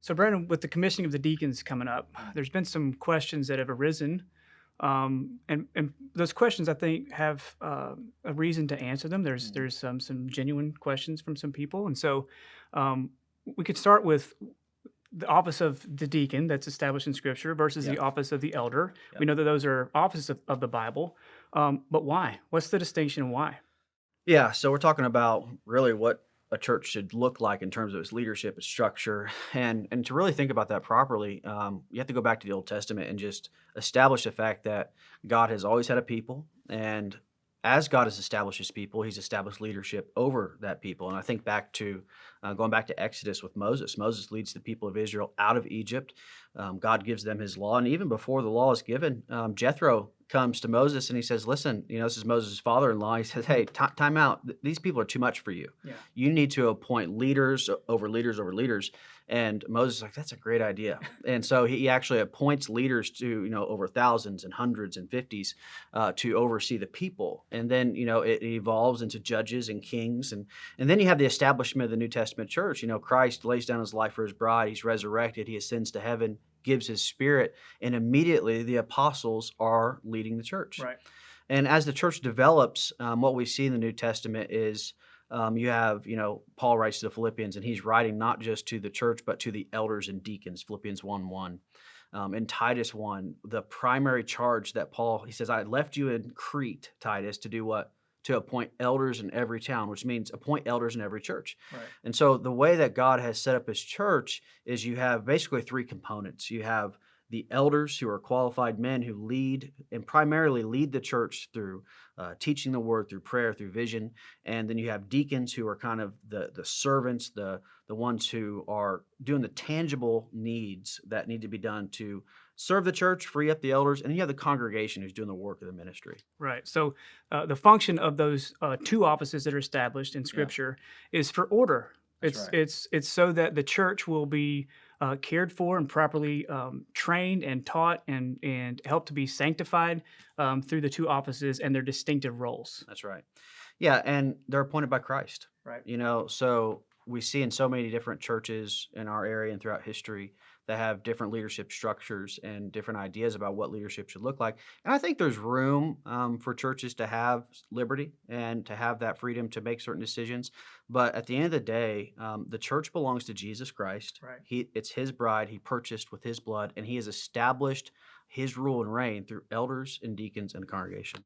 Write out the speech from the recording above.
So, Brandon, with the commissioning of the deacons coming up, there's been some questions that have arisen, and those questions I think have a reason to answer them. There's some genuine questions from some people, and so um, we could start with the office of the deacon that's established in Scripture versus Yeah, the office of the elder. yeah. We know that those are offices of the Bible, but why? What's the distinction and why? Yeah, so we're talking about really what a church should look like in terms of its leadership, its structure, and to really think about that properly, you have to go back to the Old Testament and just establish the fact that God has always had a people, and as God has established His people, He's established leadership over that people. And I think back to going back to Exodus with Moses. Moses leads the people of Israel out of Egypt. God gives them His law, and even before the law is given, Jethro comes to Moses and he says, "Listen, this is Moses' father-in-law." He says, "Hey, time out. These people are too much for you. Yeah. You need to appoint leaders over leaders over leaders." And Moses is like, "That's a great idea." And so he actually appoints leaders to, over thousands and hundreds and fifties to oversee the people. And then, it evolves into judges and kings. And then you have the establishment of the New Testament church. Christ lays down his life for his bride. He's resurrected. He ascends to heaven, gives his spirit, and immediately the apostles are leading the church. Right. And as the church develops, what we see in the New Testament is you have, Paul writes to the Philippians, and he's writing not just to the church, but to the elders and deacons, Philippians 1:1. In Titus 1, the primary charge that Paul, he says, "I left you in Crete, Titus, to do what? To appoint elders in every town," which means appoint elders in every church. Right. And so the way that God has set up his church is you have basically three components. You have the elders, who are qualified men who lead and primarily lead the church through teaching the word, through prayer, through vision. And then you have deacons, who are kind of the servants, the ones who are doing the tangible needs that need to be done to serve the church, free up the elders. And then you have the congregation, who's doing the work of the ministry. Right. So the function of those two offices that are established in Yeah, Scripture is for order. that's It's right. it's it's so that the church will be cared for and properly trained and taught and helped to be sanctified through the two offices and their distinctive roles. That's right. Yeah, and they're appointed by Christ. Right. So we see in so many different churches in our area and throughout history that have different leadership structures and different ideas about what leadership should look like. And I think there's room for churches to have liberty and to have that freedom to make certain decisions. But at the end of the day, the church belongs to Jesus Christ. Right. It's His bride. He purchased with His blood, and He has established His rule and reign through elders and deacons and the congregation.